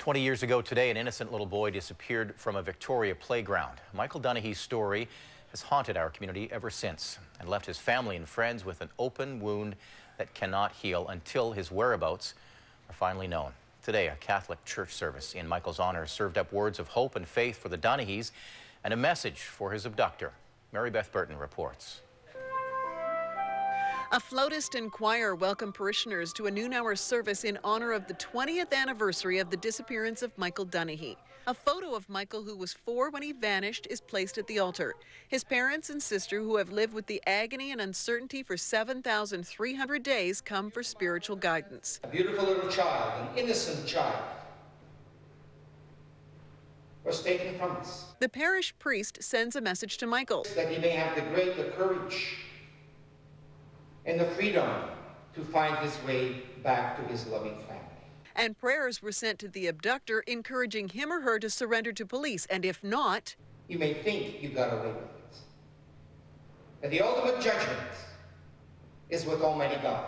20 years ago today, an innocent little boy disappeared from a Victoria playground. Michael Dunahee's story has haunted our community ever since and left his family and friends with an open wound that cannot heal until his whereabouts are finally known. Today, a Catholic church service in Michael's honor served up words of hope and faith for the Dunahees and a message for his abductor. Mary Beth Burton reports. A flautist and choir welcome parishioners to a noon-hour service in honor of the 20th anniversary of the disappearance of Michael Dunahee. A photo of Michael, who was 4 when he vanished, is placed at the altar. His parents and sister, who have lived with the agony and uncertainty for 7,300 days, come for spiritual guidance. A beautiful little child, an innocent child, was taken from us. The parish priest sends a message to Michael. That he may have the greater courage and the freedom to find his way back to his loving family. And prayers were sent to the abductor, encouraging him or her to surrender to police, and if not... You may think you got away with it. But the ultimate judgment is with Almighty God.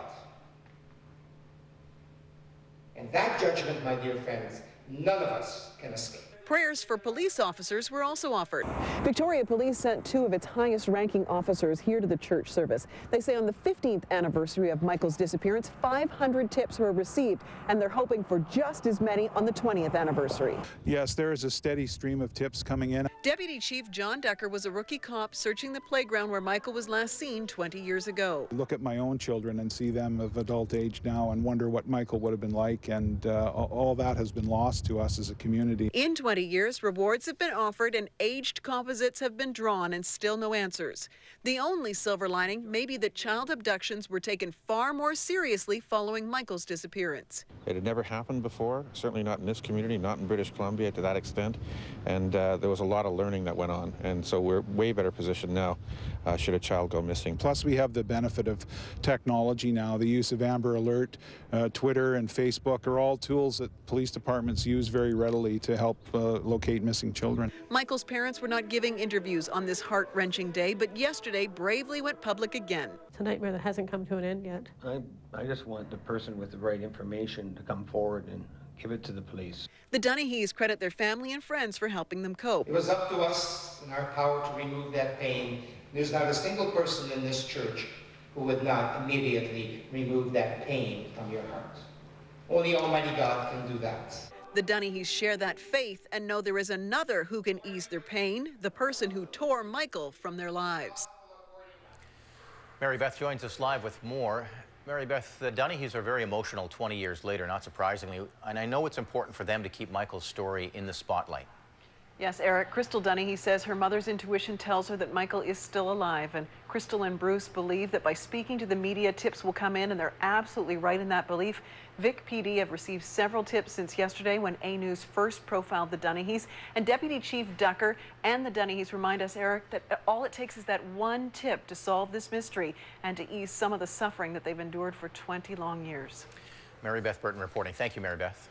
And that judgment, my dear friends, none of us can escape. Prayers for police officers were also offered. Victoria Police sent 2 of its highest-ranking officers here to the church service. They say on the 15th anniversary of Michael's disappearance, 500 tips were received, and they're hoping for just as many on the 20th anniversary. Yes, there is a steady stream of tips coming in. Deputy Chief John Decker was a rookie cop searching the playground where Michael was last seen 20 years ago. Look at my own children and see them of adult age now and wonder what Michael would have been like, and all that has been lost to us as a community. In 20 years, rewards have been offered and aged composites have been drawn, and still no answers. The only silver lining may be that child abductions were taken far more seriously following Michael's disappearance. It had never happened before, certainly not in this community, not in British Columbia to that extent, and there was a lot of learning that went on, and so we're way better positioned now should a child go missing. Plus, we have the benefit of technology now. The use of Amber Alert, Twitter and Facebook are all tools that police departments use very readily to help locate missing children. Michael's parents were not giving interviews on this heart-wrenching day, but yesterday bravely went public again. It's a nightmare that hasn't come to an end yet. I just want the person with the right information to come forward and give it to the police. The Dunahees credit their family and friends for helping them cope. It was up to us in our power to remove that pain. There's not a single person in this church who would not immediately remove that pain from your heart. Only Almighty God can do that. The Dunahees share that faith and know there is another who can ease their pain, the person who tore Michael from their lives. Mary Beth joins us live with more. Mary Beth, the Dunahees are very emotional 20 years later, not surprisingly, and I know it's important for them to keep Michael's story in the spotlight. Yes, Eric, Crystal Dunahee says her mother's intuition tells her that Michael is still alive, and Crystal and Bruce believe that by speaking to the media, tips will come in, and they're absolutely right in that belief. Vic PD have received several tips since yesterday when A News first profiled the Dunahees, and Deputy Chief Decker and the Dunahees remind us, Eric, that all it takes is that one tip to solve this mystery and to ease some of the suffering that they've endured for 20 long years. Mary Beth Burton reporting. Thank you, Mary Beth.